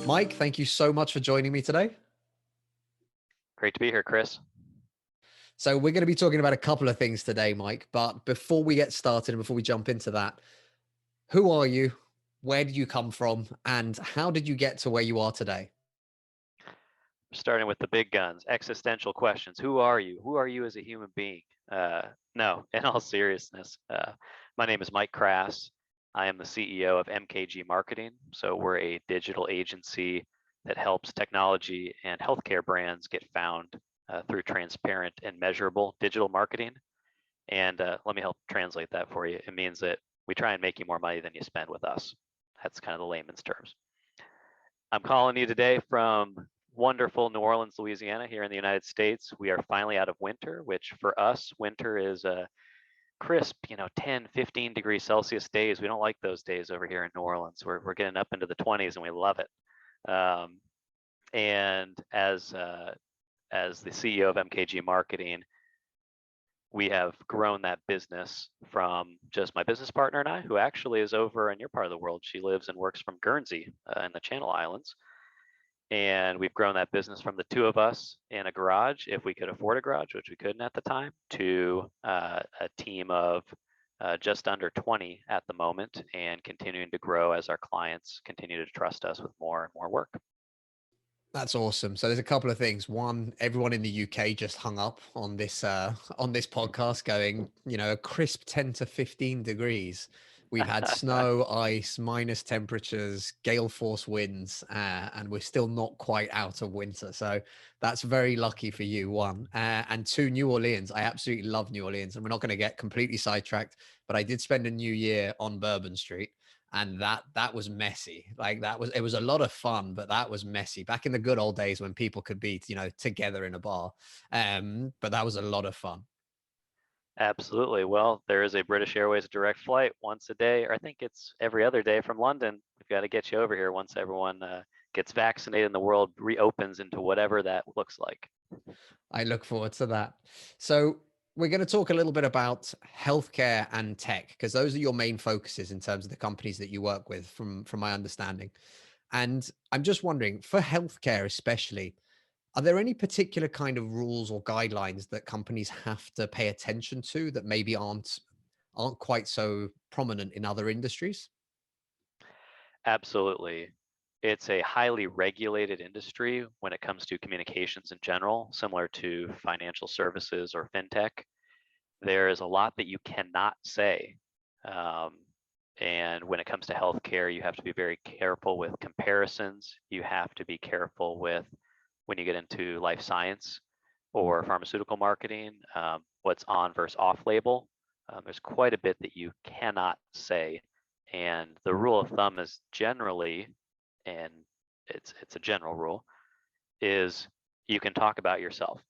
Mike, thank you so much for joining me today. Great to be here, Chris. So we're going to be talking about a couple of things today, Mike, but before we get started and before we jump into that, who are you? Where did you come from? And how did you get to where you are today? Starting with the big guns, existential questions. Who are you? Who are you as a human being? No, in all seriousness, my name is Mike Krass. I am the CEO of MKG Marketing. So we're a digital agency that helps technology and healthcare brands get found through transparent and measurable digital marketing. And let me help translate that for you. It means that we try and make you more money than you spend with us. That's kind of the layman's terms. I'm calling you today from wonderful New Orleans, Louisiana, here in the United States. We are finally out of winter, which for us, winter is a crisp, 10, 15 degrees Celsius days. We don't like those days over here in New Orleans. We're getting up into the 20s and we love it. And as the CEO of MKG Marketing, we have grown that business from just my business partner and I, who actually is over in your part of the world. She lives and works from Guernsey in the Channel Islands. And we've grown that business from the two of us in a garage, if we could afford a garage, which we couldn't at the time, to a team of just under 20 at the moment, and continuing to grow as our clients continue to trust us with more and more work. That's awesome. So there's a couple of things. One, everyone in the UK just hung up on this podcast going, a crisp 10 to 15 degrees. We've had snow, ice, minus temperatures, gale force winds, and we're still not quite out of winter. So that's very lucky for you, one. And two, New Orleans. I absolutely love New Orleans, and we're not going to get completely sidetracked, but I did spend a New Year on Bourbon Street. And that was messy. It was a lot of fun, but that was messy back in the good old days when people could be, together in a bar. But that was a lot of fun. Absolutely. Well, there is a British Airways direct flight once a day, or I think it's every other day from London. We've got to get you over here once everyone gets vaccinated and the world reopens into whatever that looks like. I look forward to that. So we're going to talk a little bit about healthcare and tech, because those are your main focuses in terms of the companies that you work with, from my understanding. And I'm just wondering, for healthcare especially, are there any particular kind of rules or guidelines that companies have to pay attention to that maybe aren't quite so prominent in other industries? Absolutely. It's a highly regulated industry when it comes to communications in general, similar to financial services or fintech. There is a lot that you cannot say. Um, and when it comes to healthcare, you have to be very careful with comparisons. You have to be careful with when you get into life science or pharmaceutical marketing, what's on versus off label. There's quite a bit that you cannot say. And the rule of thumb is generally, and it's a general rule, is you can talk about yourself.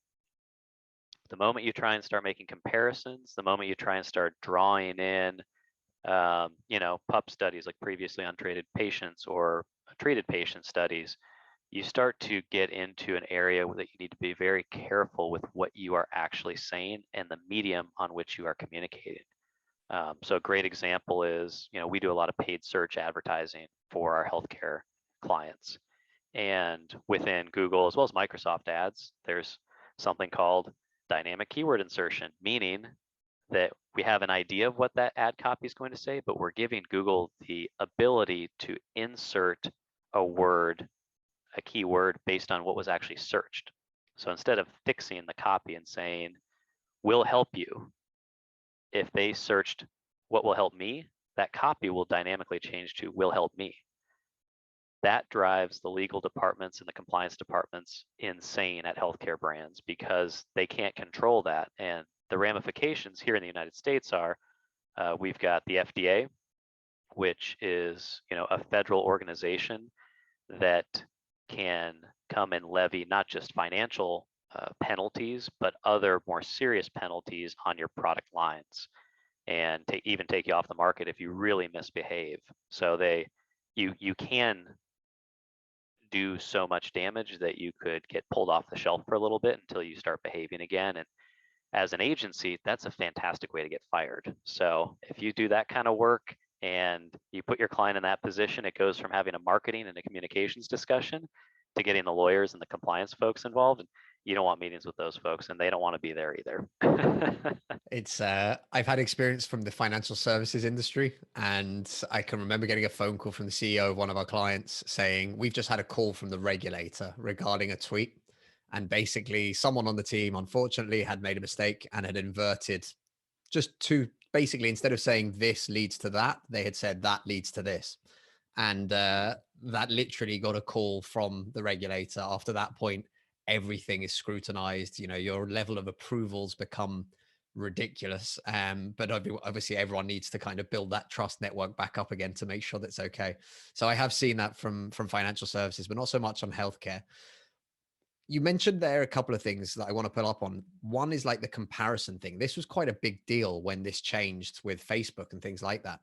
The moment you try and start making comparisons, the moment you try and start drawing in, PUP studies, like previously untreated patients or treated patient studies, you start to get into an area that you need to be very careful with what you are actually saying and the medium on which you are communicating. So a great example is, we do a lot of paid search advertising for our healthcare clients. And within Google, as well as Microsoft ads, there's something called dynamic keyword insertion, meaning that we have an idea of what that ad copy is going to say, but we're giving Google the ability to insert a word, a keyword based on what was actually searched. So instead of fixing the copy and saying, will help you, if they searched what will help me, that copy will dynamically change to will help me. That drives the legal departments and the compliance departments insane at healthcare brands because they can't control that. And the ramifications here in the United States are we've got the FDA, which is a federal organization that can come and levy not just financial penalties, but other more serious penalties on your product lines, and even take you off the market if you really misbehave. So you can do so much damage that you could get pulled off the shelf for a little bit until you start behaving again. And as an agency, that's a fantastic way to get fired. So if you do that kind of work, And you put your client in that position, it goes from having a marketing and a communications discussion to getting the lawyers and the compliance folks involved. And you don't want meetings with those folks, and they don't want to be there either. It's I've had experience from the financial services industry, and I can remember getting a phone call from the CEO of one of our clients saying, "We've just had a call from the regulator regarding a tweet." And basically, someone on the team, unfortunately, had made a mistake and had inverted just to basically, instead of saying this leads to that, they had said that leads to this. And that literally got a call from the regulator. After that point, everything is scrutinized. You know, your level of approvals become ridiculous. But obviously, everyone needs to kind of build that trust network back up again to make sure that's okay. So I have seen that from financial services, but not so much on healthcare. You mentioned there a couple of things that I want to pull up on. One is like the comparison thing. This was quite a big deal when this changed with Facebook and things like that.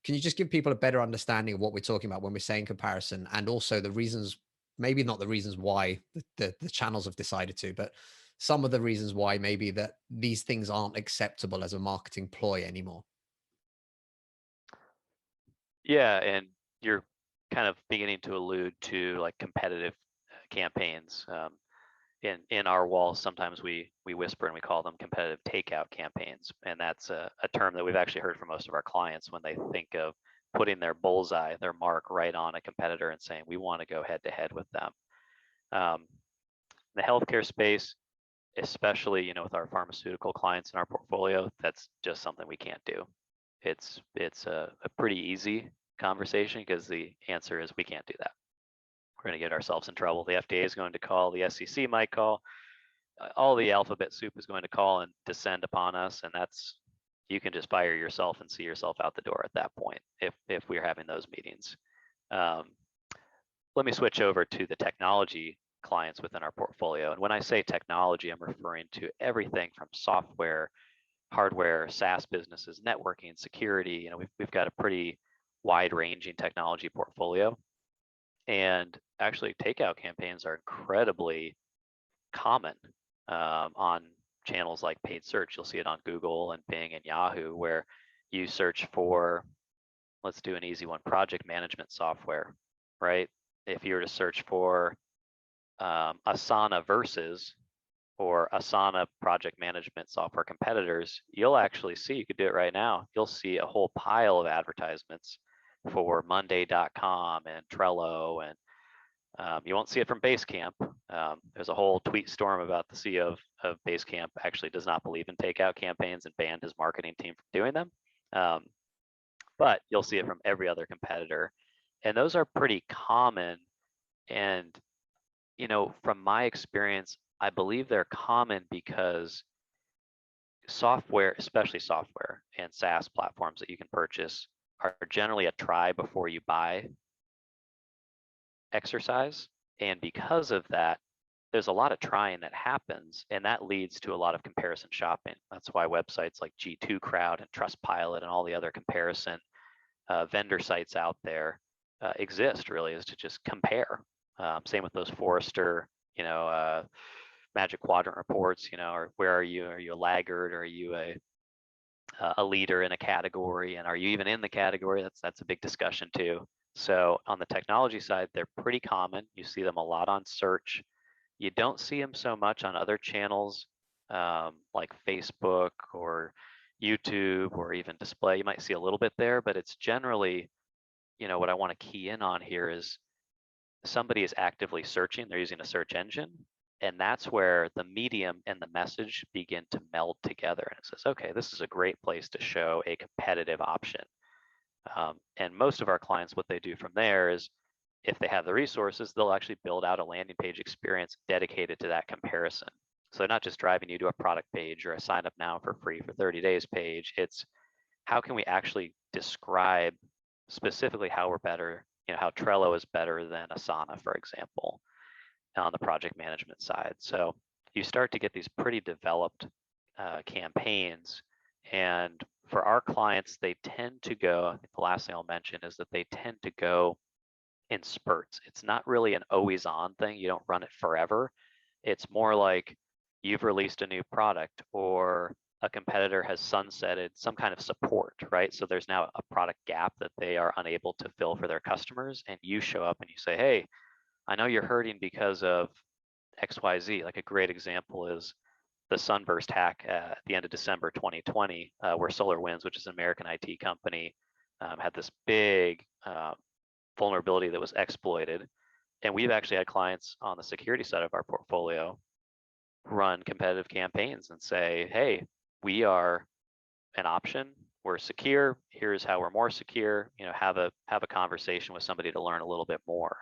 Can you just give people a better understanding of what we're talking about when we're saying comparison, and also the reasons, maybe not the reasons why the channels have decided to, but some of the reasons why maybe that these things aren't acceptable as a marketing ploy anymore? Yeah, and you're kind of beginning to allude to like competitive campaigns. In our walls, sometimes we whisper and we call them competitive takeout campaigns, and that's a term that we've actually heard from most of our clients when they think of putting their bullseye, their mark, right on a competitor and saying we want to go head to head with them. Um, the healthcare space, especially with our pharmaceutical clients in our portfolio, that's just something we can't do. It's a pretty easy conversation because the answer is we can't do that. We're going to get ourselves in trouble. The FDA is going to call, the SEC might call, all the alphabet soup is going to call and descend upon us, and that's, you can just fire yourself and see yourself out the door at that point if we're having those meetings. Um, Let me switch over to the technology clients within our portfolio. And when I say technology, I'm referring to everything from software, hardware, SaaS businesses, networking, security. We've got a pretty wide-ranging technology portfolio. And actually, takeout campaigns are incredibly common on channels like paid search. You'll see it on Google and Bing and Yahoo, where you search for, let's do an easy one, project management software, right? If you were to search for Asana versus or Asana project management software competitors, you'll actually see, you could do it right now, you'll see a whole pile of advertisements for Monday.com and Trello, and you won't see it from Basecamp. There's a whole tweet storm about the CEO of Basecamp actually does not believe in takeout campaigns and banned his marketing team from doing them. But you'll see it from every other competitor. And those are pretty common. And, from my experience, I believe they're common because software, especially software and SaaS platforms that you can purchase, are generally a try before you buy exercise. And because of that, there's a lot of trying that happens, and that leads to a lot of comparison shopping. That's why websites like G2 Crowd and Trustpilot and all the other comparison vendor sites out there exist, really, is to just compare. Same with those Forrester, Magic Quadrant reports, or where are you? Are you a laggard? Or are you a leader in a category? And are you even in the category? That's a big discussion too. So on the technology side, they're pretty common. You see them a lot on search. You don't see them so much on other channels like Facebook or YouTube or even display. You might see a little bit there, but it's generally, what I want to key in on here is somebody is actively searching. They're using a search engine. And that's where the medium and the message begin to meld together. And it says, okay, this is a great place to show a competitive option. And most of our clients, what they do from there is, if they have the resources, they'll actually build out a landing page experience dedicated to that comparison. So they're not just driving you to a product page or a sign up now for free for 30 days page. It's how can we actually describe specifically how we're better, how Trello is better than Asana, for example, on the project management side. So you start to get these pretty developed campaigns. And for our clients, they tend to go, I think the last thing I'll mention is that they tend to go in spurts. It's not really an always on thing. You don't run it forever. It's more like you've released a new product, or a competitor has sunsetted some kind of support, right? So there's now a product gap that they are unable to fill for their customers, and you show up and you say, hey, I know you're hurting because of XYZ. Like a great example is the Sunburst hack at the end of December 2020, where SolarWinds, which is an American IT company, had this big vulnerability that was exploited. And we've actually had clients on the security side of our portfolio run competitive campaigns and say, hey, we are an option. We're secure. Here's how we're more secure. Have a conversation with somebody to learn a little bit more.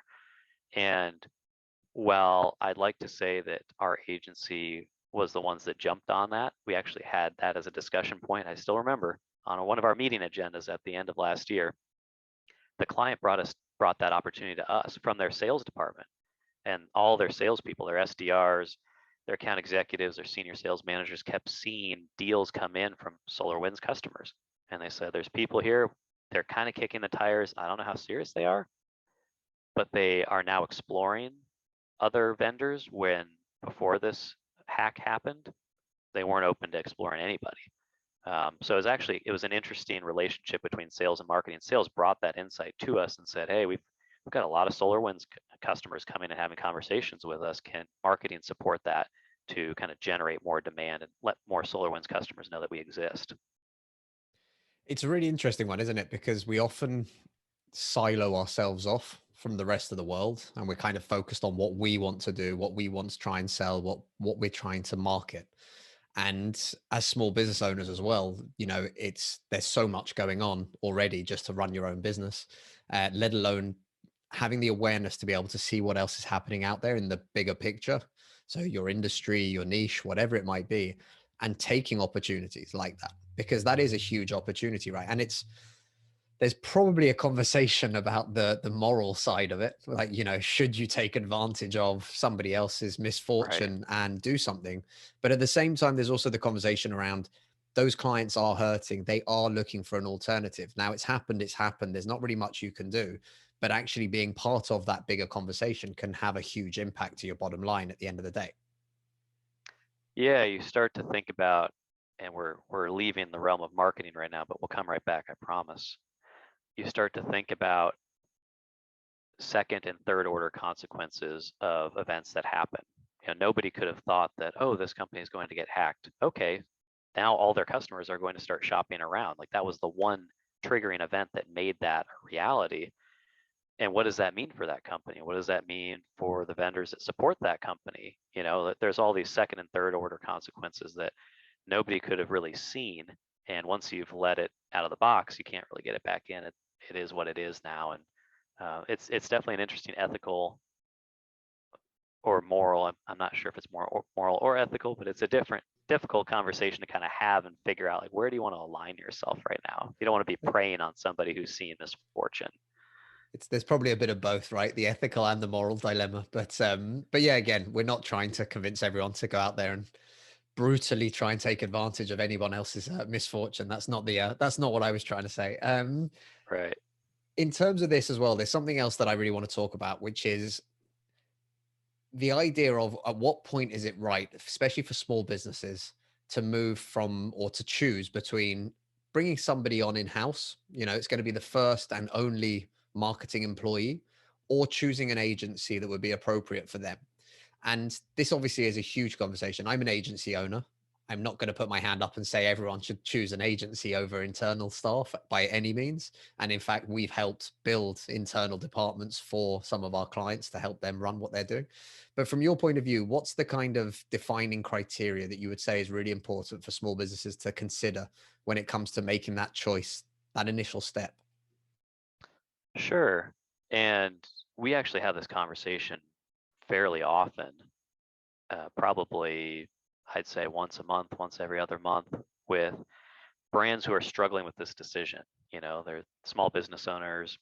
And while I'd like to say that our agency was the ones that jumped on that, we actually had that as a discussion point. I still remember on one of our meeting agendas at the end of last year, the client brought that opportunity to us from their sales department, and all their salespeople, their SDRs, their account executives, their senior sales managers kept seeing deals come in from SolarWinds customers. And they said, there's people here, they're kind of kicking the tires. I don't know how serious they are, but they are now exploring other vendors when before this hack happened, they weren't open to exploring anybody. So it was an interesting relationship between sales and marketing. Sales brought that insight to us and said, hey, we've got a lot of SolarWinds customers coming and having conversations with us. Can marketing support that to kind of generate more demand and let more SolarWinds customers know that we exist? It's a really interesting one, isn't it? Because we often silo ourselves off from the rest of the world, and we're kind of focused on what we want to do, what we want to try and sell, what we're trying to market. And as small business owners as well, there's so much going on already just to run your own business, let alone having the awareness to be able to see what else is happening out there in the bigger picture. So your industry, your niche, whatever it might be, and taking opportunities like that, because that is a huge opportunity, right? And there's probably a conversation about the moral side of it, like, should you take advantage of somebody else's Right. misfortune and do something? But at the same time, there's also the conversation around those clients are hurting, they are looking for an alternative. Now it's happened, there's not really much you can do, but actually being part of that bigger conversation can have a huge impact to your bottom line at the end of the day. Yeah, you start to think about, and we're leaving the realm of marketing right now, but we'll come right back, I promise. You start to think about second and third order consequences of events that happen. Nobody could have thought that, oh, this company is going to get hacked. Okay, now all their customers are going to start shopping around. Like that was the one triggering event that made that a reality. And what does that mean for that company? What does that mean for the vendors that support that company? There's all these second and third order consequences that nobody could have really seen. And once you've let it out of the box, you can't really get it back in. It is what it is now. And it's definitely an interesting ethical or moral. I'm not sure if it's more moral or ethical, but it's a difficult conversation to kind of have and figure out, like, where do you want to align yourself right now? You don't want to be preying on somebody who's seeing misfortune. There's probably a bit of both, right? The ethical and the moral dilemma. But yeah, again, we're not trying to convince everyone to go out there and brutally try and take advantage of anyone else's misfortune. That's not what I was trying to say. Right. In terms of this as well, there's something else that I really want to talk about, which is the idea of at what point is it right, especially for small businesses, to move from or to choose between bringing somebody on in house, it's going to be the first and only marketing employee, or choosing an agency that would be appropriate for them. And this obviously is a huge conversation. I'm an agency owner. I'm not going to put my hand up and say everyone should choose an agency over internal staff by any means. And in fact, we've helped build internal departments for some of our clients to help them run what they're doing. But from your point of view, what's the kind of defining criteria that you would say is really important for small businesses to consider when it comes to making that choice, that initial step? Sure. And we actually have this conversation fairly often, probably I'd say once a month, once every other month, with brands who are struggling with this decision. They're small business owners.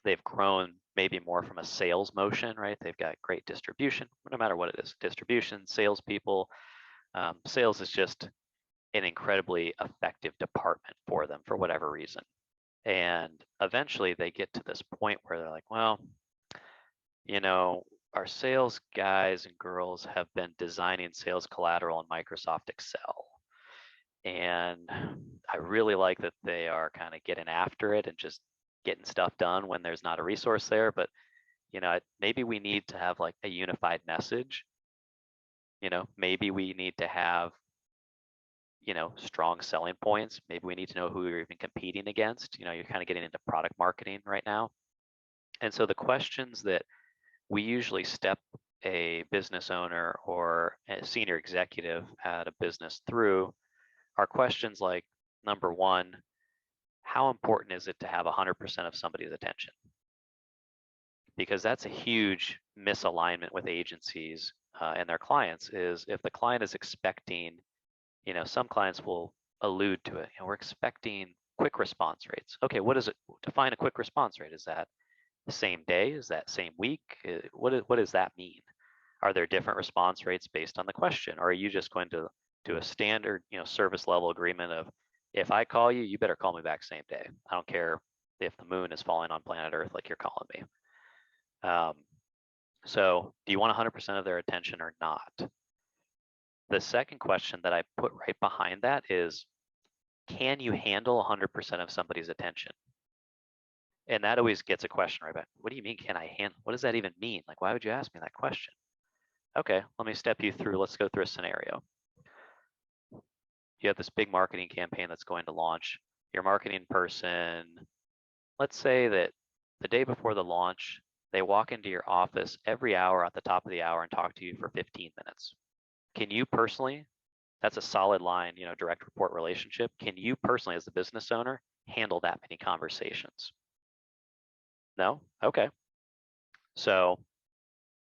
They've grown maybe more from a sales motion, right? They've got great distribution, no matter what it is, distribution, salespeople. Sales is just an incredibly effective department for them for whatever reason. And eventually they get to this point where they're like, well, you know, our sales guys and girls have been designing sales collateral in Microsoft Excel. And I really like that they are kind of getting after it and just getting stuff done when there's not a resource there. But, maybe we need to have like a unified message. Maybe we need to have, strong selling points. Maybe we need to know who you're even competing against. You're kind of getting into product marketing right now. And so the questions that we usually step a business owner or a senior executive at a business through are questions like, number one, how important is it to have 100% of somebody's attention? Because that's a huge misalignment with agencies and their clients. Is if the client is expecting, some clients will allude to it. We're expecting quick response rates. Okay, what is it? Define a quick response rate. Is that the same day? Is that same week? What does that mean? Are there different response rates based on the question? Or are you just going to do a standard, service level agreement of, if I call you, you better call me back same day. I don't care if the moon is falling on planet Earth like you're calling me. So do you want 100% of their attention or not? The second question that I put right behind that is, can you handle 100% of somebody's attention? And that always gets a question right back. What do you mean, can I handle? What does that even mean? Like, why would you ask me that question? Okay, let me step you through. Let's go through a scenario. You have this big marketing campaign that's going to launch. Your marketing person, let's say that the day before the launch, they walk into your office every hour at the top of the hour and talk to you for 15 minutes. Can you personally, that's a solid line, direct report relationship. Can you personally, as the business owner, handle that many conversations? No? Okay. So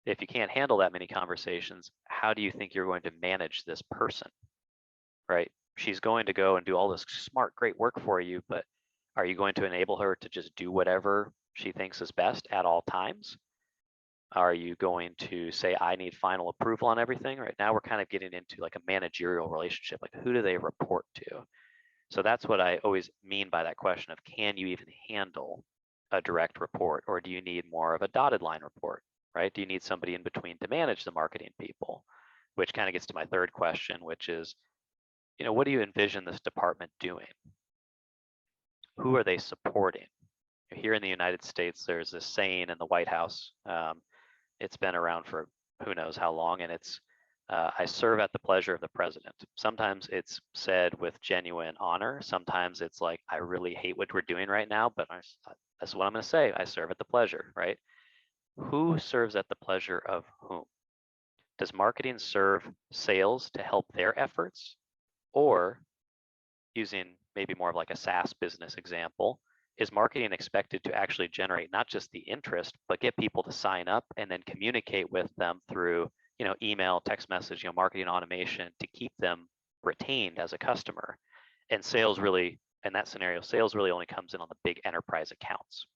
if you can't handle that many conversations, how do you think you're going to manage this person, right? She's going to go and do all this smart, great work for you, but are you going to enable her to just do whatever she thinks is best at all times? Are you going to say, I need final approval on everything? Right now, we're kind of getting into like a managerial relationship. Like, who do they report to? So that's what I always mean by that question of, can you even handle a direct report, or do you need more of a dotted line report, right? Do you need somebody in between to manage the marketing people? Which kind of gets to my third question, which is, what do you envision this department doing? Who are they supporting? Here in the United States, there's this saying in the White House. It's been around for who knows how long, and it's, I serve at the pleasure of the president. Sometimes it's said with genuine honor. Sometimes it's like, I really hate what we're doing right now, but that's what I'm going to say. I serve at the pleasure, right? Who serves at the pleasure of whom? Does marketing serve sales to help their efforts? Or, using maybe more of like a SaaS business example, is marketing expected to actually generate not just the interest, but get people to sign up and then communicate with them through, email, text message, marketing automation to keep them retained as a customer? And sales really, in that scenario, sales really only comes in on the big enterprise accounts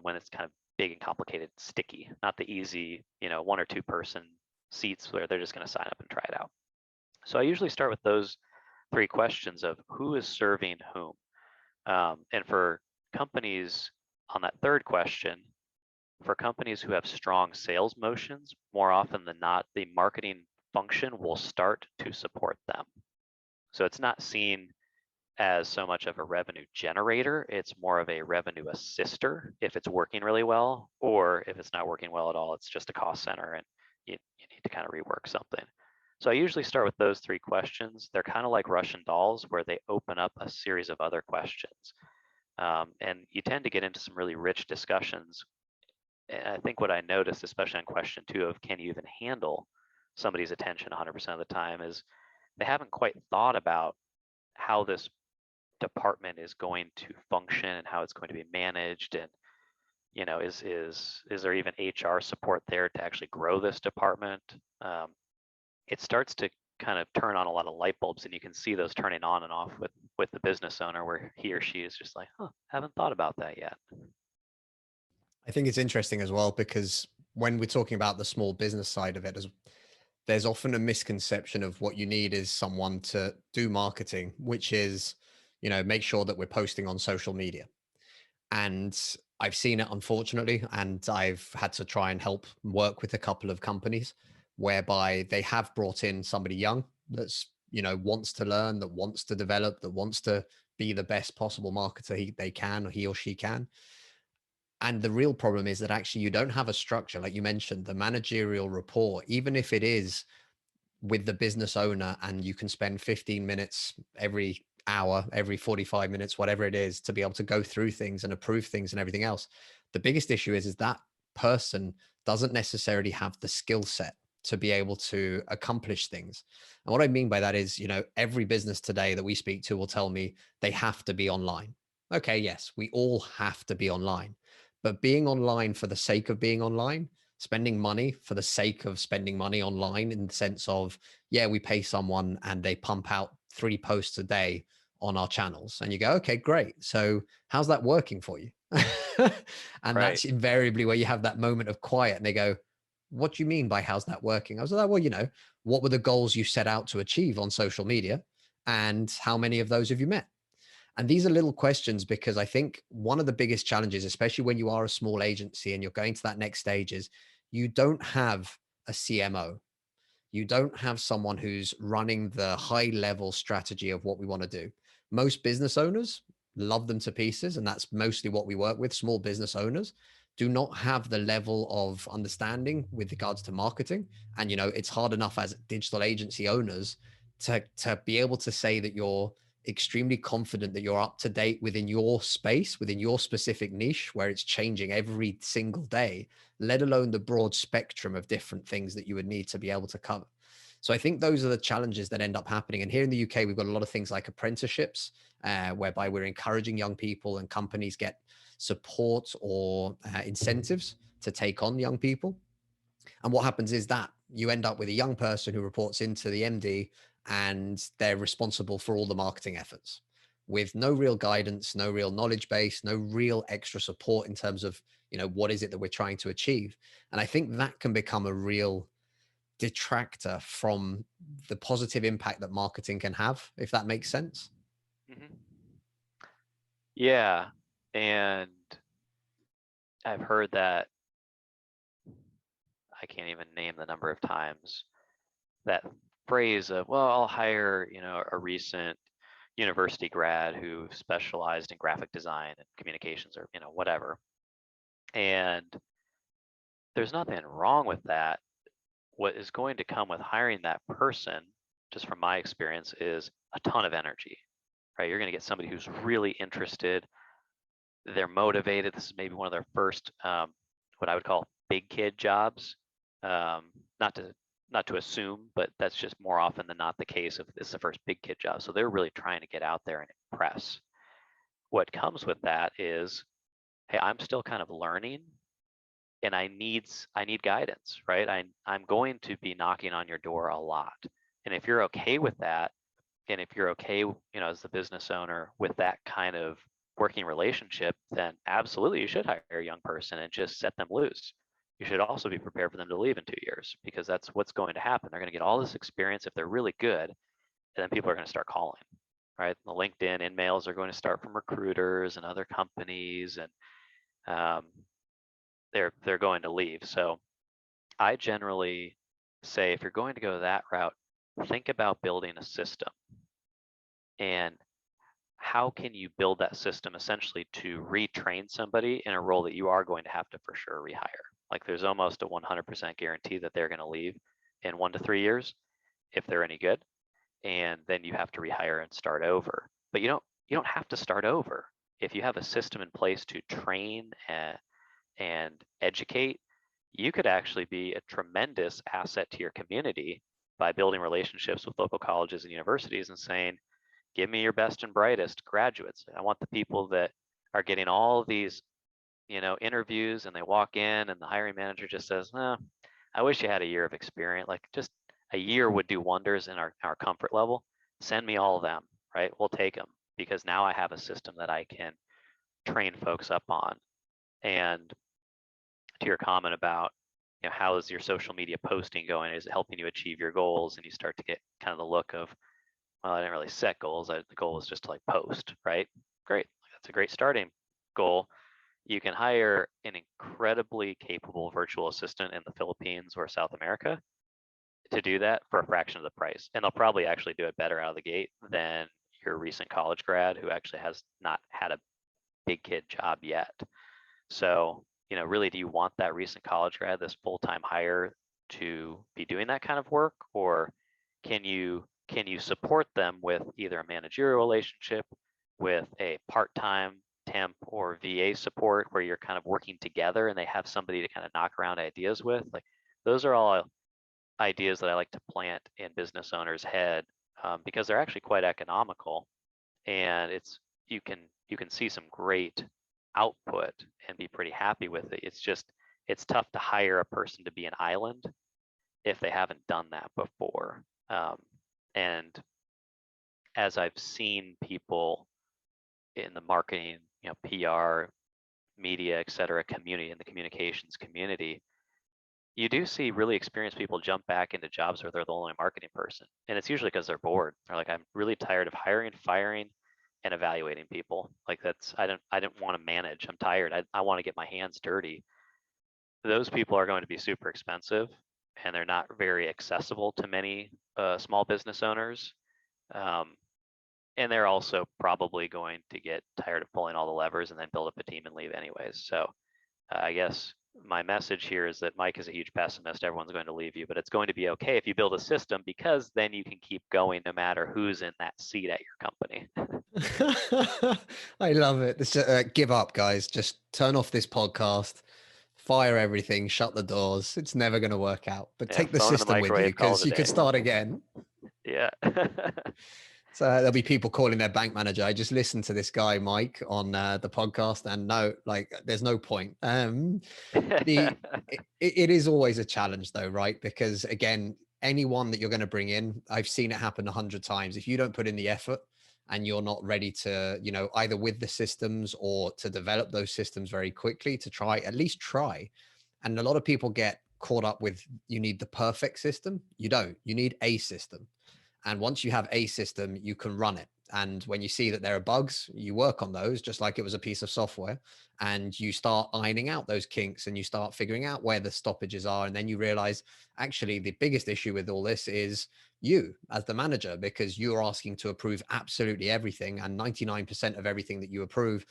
when it's kind of big and complicated, sticky, not the easy, one or two person seats where they're just going to sign up and try it out. So I usually start with those three questions of who is serving whom. And for companies, on that third question, for companies who have strong sales motions, more often than not, the marketing function will start to support them. So it's not seen as so much of a revenue generator, it's more of a revenue assister if it's working really well, or if it's not working well at all, it's just a cost center and you need to kind of rework something. So I usually start with those three questions. They're kind of like Russian dolls where they open up a series of other questions. And you tend to get into some really rich discussions. And I think what I noticed, especially on question 2 of, can you even handle somebody's attention 100% of the time, is they haven't quite thought about how this department is going to function and how it's going to be managed, and is there even HR support there to actually grow this department? It starts to kind of turn on a lot of light bulbs, and you can see those turning on and off with the business owner, where he or she is just like, haven't thought about that yet. I think it's interesting as well, because when we're talking about the small business side of it, there's often a misconception of what you need is someone to do marketing, which is, make sure that we're posting on social media. And I've seen it, unfortunately, and I've had to try and help work with a couple of companies whereby they have brought in somebody young that's wants to learn, that wants to develop, that wants to be the best possible marketer they can, or he or she can. And the real problem is that actually you don't have a structure. Like you mentioned, the managerial report, even if it is with the business owner and you can spend 15 minutes every hour, every 45 minutes, whatever it is, to be able to go through things and approve things and everything else. The biggest issue is that person doesn't necessarily have the skill set to be able to accomplish things. And what I mean by that is, every business today that we speak to will tell me they have to be online. Okay, yes, we all have to be online, but being online for the sake of being online, spending money for the sake of spending money online, in the sense of, yeah, we pay someone and they pump out 3 posts a day on our channels, and you go, okay, great, so how's that working for you? And Right. that's invariably where you have that moment of quiet and they go, what do you mean by how's that working? I was like, well, what were the goals you set out to achieve on social media, and how many of those have you met? And these are little questions, because I think one of the biggest challenges, especially when you are a small agency and you're going to that next stage, is you don't have a CMO. You don't have someone who's running the high level strategy of what we want to do. Most business owners love them to pieces, and that's mostly what we work with. Small business owners do not have the level of understanding with regards to marketing. And it's hard enough as digital agency owners to be able to say that you're extremely confident that you're up to date within your space, within your specific niche, where it's changing every single day, let alone the broad spectrum of different things that you would need to be able to cover. So I think those are the challenges that end up happening. And here in the UK, we've got a lot of things like apprenticeships, whereby we're encouraging young people, and companies get support or incentives to take on young people. And what happens is that you end up with a young person who reports into the MD, and they're responsible for all the marketing efforts, with no real guidance, no real knowledge base, no real extra support in terms of, what is it that we're trying to achieve. And I think that can become a real detractor from the positive impact that marketing can have, if that makes sense. Hmm. Yeah. And I've heard that, I can't even name the number of times, that phrase of, well, I'll hire, a recent university grad who specialized in graphic design and communications, or, whatever. And there's nothing wrong with that. What is going to come with hiring that person, just from my experience, is a ton of energy, right? You're going to get somebody who's really interested. They're motivated. This is maybe one of their first, what I would call big kid jobs. Not to assume, but that's just more often than not the case if this is the first big kid job. So they're really trying to get out there and impress. What comes with that is, hey, I'm still kind of learning, and I need guidance, right? I'm going to be knocking on your door a lot. And if you're okay with that, and if you're okay, as the business owner, with that kind of working relationship, then absolutely you should hire a young person and just set them loose. You should also be prepared for them to leave in 2 years, because that's what's going to happen. They're going to get all this experience if they're really good, and then people are going to start calling, right? The LinkedIn in-mails are going to start from recruiters and other companies, and um, they're going to leave. So I generally say, if you're going to go that route, think about building a system. And how can you build that system essentially to retrain somebody in a role that you are going to have to for sure rehire? Like, there's almost a 100% guarantee that they're going to leave in 1 to 3 years if they're any good, and then you have to rehire and start over. But you don't have to start over. If you have a system in place to train and educate, you could actually be a tremendous asset to your community by building relationships with local colleges and universities and saying, give me your best and brightest graduates. I want the people that are getting all of these, interviews, and they walk in and the hiring manager just says, I wish you had a year of experience. Like, just a year would do wonders in our comfort level. Send me all of them, right? We'll take them, because now I have a system that I can train folks up on. And to your comment about, how is your social media posting going? Is it helping you achieve your goals? And you start to get kind of the look of, well, I didn't really set goals. The goal was just to post, right? Great. That's a great starting goal. You can hire an incredibly capable virtual assistant in the Philippines or South America. to do that for a fraction of the price. And they'll probably actually do it better out of the gate than your recent college grad who actually has not had a big kid job yet. So, really, do you want that recent college grad, this full-time hire, to be doing that kind of work, or can you support them with either a managerial relationship, with a part-time temp or VA support where you're kind of working together and they have somebody to kind of knock around ideas with? Like, those are all ideas that I like to plant in business owners' head, because they're actually quite economical, and you can see some great output and be pretty happy with it. It's tough to hire a person to be an island if they haven't done that before. And as I've seen people in the marketing, PR, media, et cetera, community, in the communications community, you do see really experienced people jump back into jobs where they're the only marketing person. And it's usually because they're bored. They're like, I'm really tired of hiring, firing, and evaluating people. Like, I don't want to manage. I'm tired. I want to get my hands dirty. Those people are going to be super expensive, and they're not very accessible to many small business owners. Um, and they're also probably going to get tired of pulling all the levers and then build up a team and leave anyways. So I guess my message here is that Mike is a huge pessimist. Everyone's going to leave you, but it's going to be okay if you build a system, because then you can keep going no matter who's in that seat at your company. I love it. This give up, guys. Just turn off this podcast, fire everything, shut the doors. It's never going to work out. But Yeah, take the phone in the system with you microwave, call because it a you could day. start again. Yeah. So there'll be people calling their bank manager. I just listened to this guy, Mike, on the podcast, and no, like, there's no point. It is always a challenge, though, right? Because again, anyone that you're going to bring in, I've seen it happen 100 times. If you don't put in the effort and you're not ready to, either with the systems or to develop those systems very quickly, to try, at least try. And a lot of people get caught up with, you need the perfect system. You don't. You need a system. And once you have a system, you can run it. And when you see that there are bugs, you work on those just like it was a piece of software, and you start ironing out those kinks and you start figuring out where the stoppages are. And then you realize, actually, the biggest issue with all this is you as the manager, because you're asking to approve absolutely everything. And 99% of everything that you approve,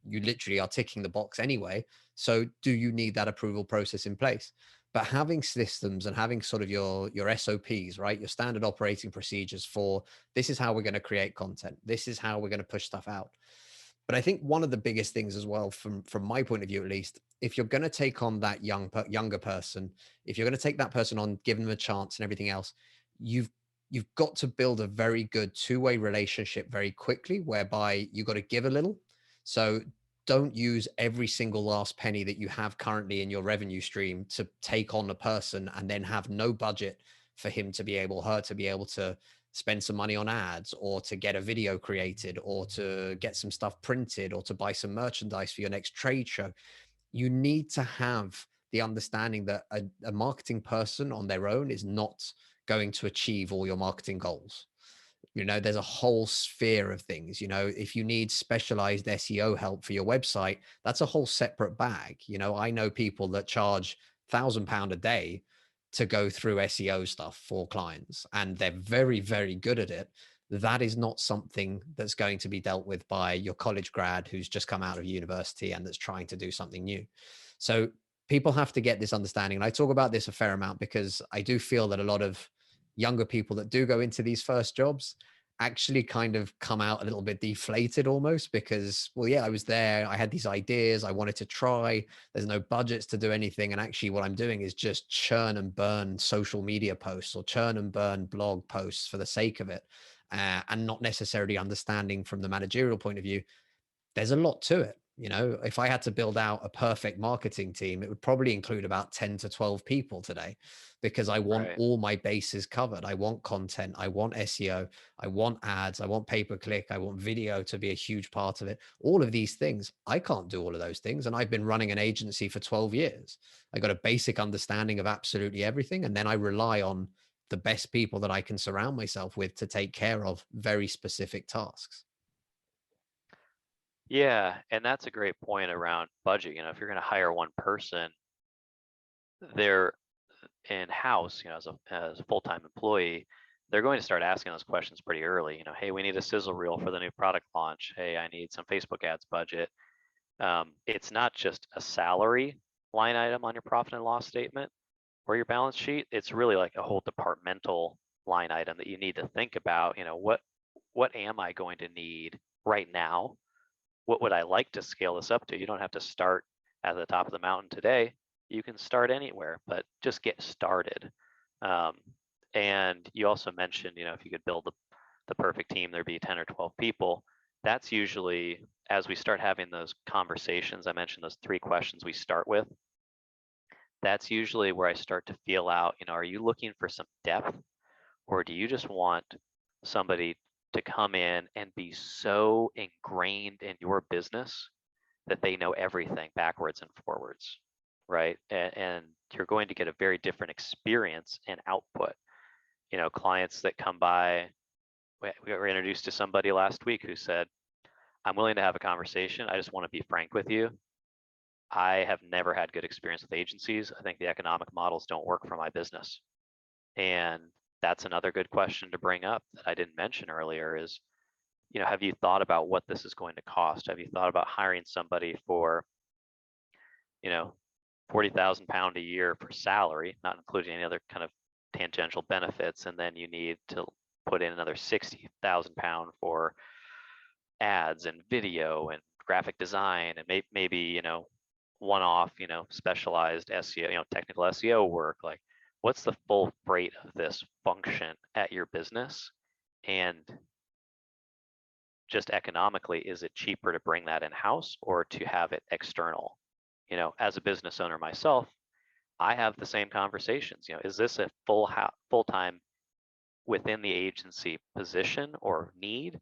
you literally are ticking the box anyway. So do you need that approval process in place? But having systems and having sort of your SOPs, right? Your standard operating procedures for, this is how we're going to create content. This is how we're going to push stuff out. But I think one of the biggest things as well, from my point of view at least, if you're going to take on that younger person, if you're going to take that person on, give them a chance and everything else, you've you've got to build a very good two-way relationship very quickly, whereby you got to give a little. So don't use every single last penny that you have currently in your revenue stream to take on a person and then have no budget for him to be able, her to be able to spend some money on ads, or to get a video created, or to get some stuff printed, or to buy some merchandise for your next trade show. You need to have the understanding that a marketing person on their own is not going to achieve all your marketing goals. There's a whole sphere of things. If you need specialized SEO help for your website, that's a whole separate bag. I know people that charge £1,000 a day to go through SEO stuff for clients, and they're very, very good at it. That is not something that's going to be dealt with by your college grad who's just come out of university and that's trying to do something new. So people have to get this understanding. And I talk about this a fair amount because I do feel that a lot of younger people that do go into these first jobs actually kind of come out a little bit deflated almost, because, well, yeah, I was there, I had these ideas, I wanted to try, there's no budgets to do anything, and actually what I'm doing is just churn and burn social media posts or churn and burn blog posts for the sake of it, and not necessarily understanding from the managerial point of view there's a lot to it. If I had to build out a perfect marketing team, it would probably include about 10 to 12 people today, because I want Right. all my bases covered. I want content, I want SEO, I want ads, I want pay-per-click, I want video to be a huge part of it. All of these things, I can't do all of those things. And I've been running an agency for 12 years. I got a basic understanding of absolutely everything. And then I rely on the best people that I can surround myself with to take care of very specific tasks. Yeah, and that's a great point around budget. If you're going to hire one person, there in house, as a full-time employee, they're going to start asking those questions pretty early. Hey, we need a sizzle reel for the new product launch. Hey, I need some Facebook ads budget. It's not just a salary line item on your profit and loss statement or your balance sheet. It's really like a whole departmental line item that you need to think about. What am I going to need right now? What would I like to scale this up to? You don't have to start at the top of the mountain today. You can start anywhere, but just get started. Um, and you also mentioned, if you could build the perfect team, there'd be 10 or 12 people. That's usually, as we start having those conversations, I mentioned those 3 questions we start with. That's usually where I start to feel out, are you looking for some depth, or do you just want somebody to come in and be so ingrained in your business that they know everything backwards and forwards, right? And you're going to get a very different experience and output. Clients that come by, we were introduced to somebody last week who said, I'm willing to have a conversation. I just want to be frank with you. I have never had good experience with agencies. I think the economic models don't work for my business. And that's another good question to bring up that I didn't mention earlier is, have you thought about what this is going to cost? Have you thought about hiring somebody for, 40,000 pound a year for salary, not including any other kind of tangential benefits, and then you need to put in another 60,000 pound for ads and video and graphic design and maybe one-off specialized SEO, technical SEO work. Like, what's the full freight of this function at your business? And just economically, is it cheaper to bring that in-house or to have it external? As a business owner myself, I have the same conversations. Is this a full-time within the agency position or need,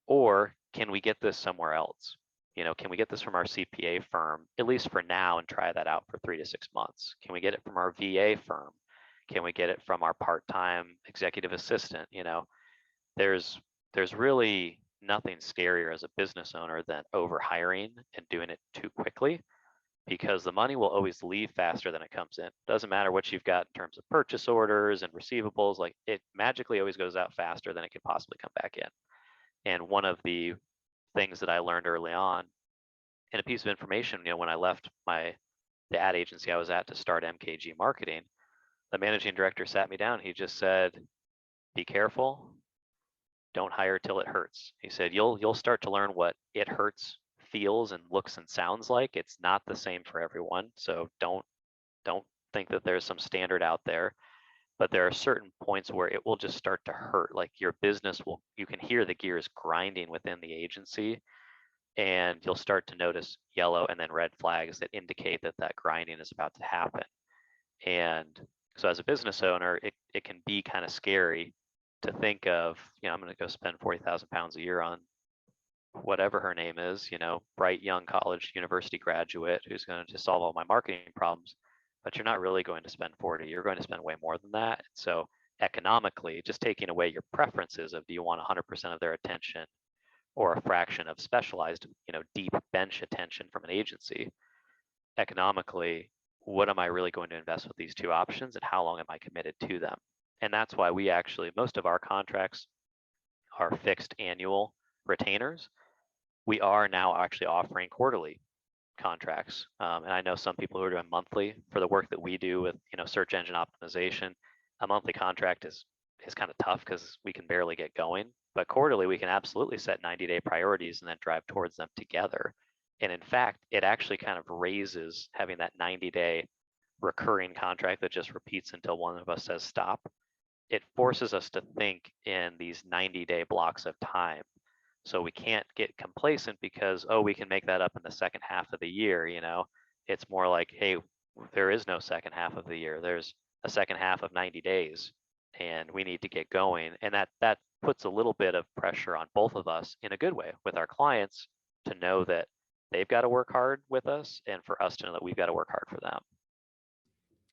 or can we get this somewhere else? Can we get this from our CPA firm, at least for now, and try that out for 3 to 6 months? Can we get it from our VA firm? Can we get it from our part-time executive assistant? There's really nothing scarier as a business owner than overhiring and doing it too quickly, because the money will always leave faster than it comes in. Doesn't matter what you've got in terms of purchase orders and receivables, like it magically always goes out faster than it could possibly come back in. And one of the things that I learned early on, and a piece of information, when I left the ad agency I was at to start MKG Marketing, the managing director sat me down. He just said, be careful. Don't hire till it hurts. He said, you'll start to learn what it hurts feels and looks and sounds like. It's not the same for everyone. So don't think that there's some standard out there, but there are certain points where it will just start to hurt. Like your business you can hear the gears grinding within the agency, and you'll start to notice yellow and then red flags that indicate that grinding is about to happen. And so as a business owner, it can be kind of scary to think of, I'm going to go spend 40,000 pounds a year on whatever her name is, bright young college university graduate who's going to solve all my marketing problems. But you're not really going to spend 40. You're going to spend way more than that. And so economically, just taking away your preferences of, do you want 100% of their attention or a fraction of specialized, deep bench attention from an agency? Economically, what am I really going to invest with these 2 options, and how long am I committed to them? And that's why most of our contracts are fixed annual retainers. We are now actually offering quarterly contracts. And I know some people who are doing monthly for the work that we do with, search engine optimization. A monthly contract is kind of tough because we can barely get going. But quarterly, we can absolutely set 90-day priorities and then drive towards them together. And in fact, it actually kind of raises having that 90-day recurring contract that just repeats until one of us says stop. It forces us to think in these 90-day blocks of time. So we can't get complacent because, we can make that up in the second half of the year. It's more like, hey, there is no second half of the year. There's a second half of 90 days, and we need to get going. And that puts a little bit of pressure on both of us in a good way with our clients to know that they've got to work hard with us, and for us to know that we've got to work hard for them.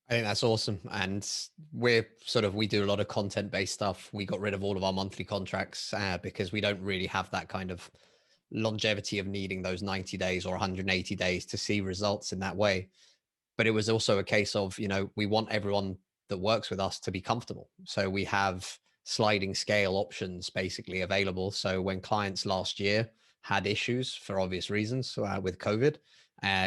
I think that's awesome. And we do a lot of content-based stuff. We got rid of all of our monthly contracts because we don't really have that kind of longevity of needing those 90 days or 180 days to see results in that way. But it was also a case of, we want everyone that works with us to be comfortable. So we have sliding scale options basically available. So when clients last year had issues for obvious reasons with COVID,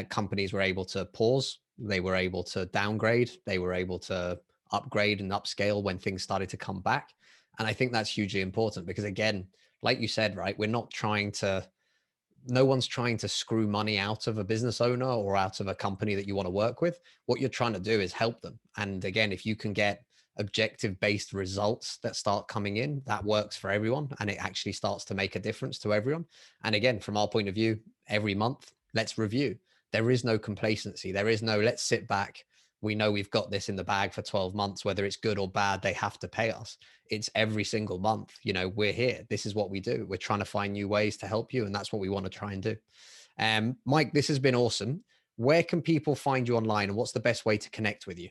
companies were able to pause, they were able to downgrade, they were able to upgrade and upscale when things started to come back. And I think that's hugely important because, again, like you said, right, we're not trying to, no one's trying to screw money out of a business owner or out of a company that you want to work with. What you're trying to do is help them. And again, if you can get objective based results that start coming in, that works for everyone. And it actually starts to make a difference to everyone. And again, from our point of view, every month, let's review. There is no complacency. There is no, let's sit back. We know we've got this in the bag for 12 months, whether it's good or bad, they have to pay us. It's every single month. We're here. This is what we do. We're trying to find new ways to help you. And that's what we want to try and do. Mike, this has been awesome. Where can people find you online and what's the best way to connect with you?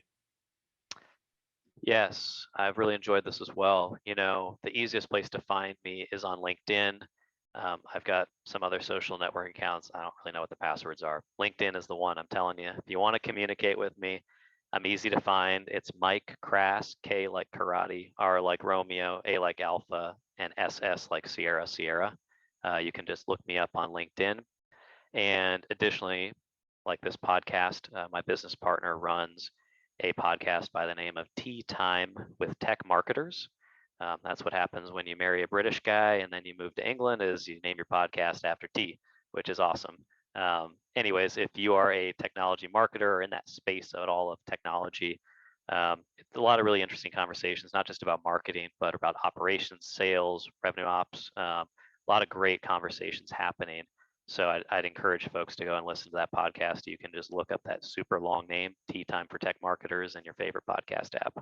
Yes, I've really enjoyed this as well. The easiest place to find me is on LinkedIn. I've got some other social network accounts. I don't really know what the passwords are. LinkedIn is the one, I'm telling you. If you want to communicate with me, I'm easy to find. It's Mike Krass, K like karate, R like Romeo, A like Alpha, and SS like Sierra. You can just look me up on LinkedIn. And additionally, like this podcast, my business partner runs a podcast by the name of Tea Time with Tech Marketers. That's what happens when you marry a British guy and then you move to England, is you name your podcast after tea, which is awesome. Anyways, if you are a technology marketer or in that space at all of technology, it's a lot of really interesting conversations, not just about marketing, but about operations, sales, revenue ops. A lot of great conversations happening. So I'd encourage folks to go and listen to that podcast. You can just look up that super long name, Tea Time for Tech Marketers, in your favorite podcast app.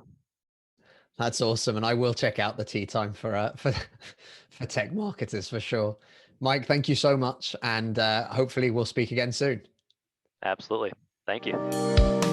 That's awesome. And I will check out the tea time for for tech marketers for sure. Mike, thank you so much. And hopefully we'll speak again soon. Absolutely. Thank you.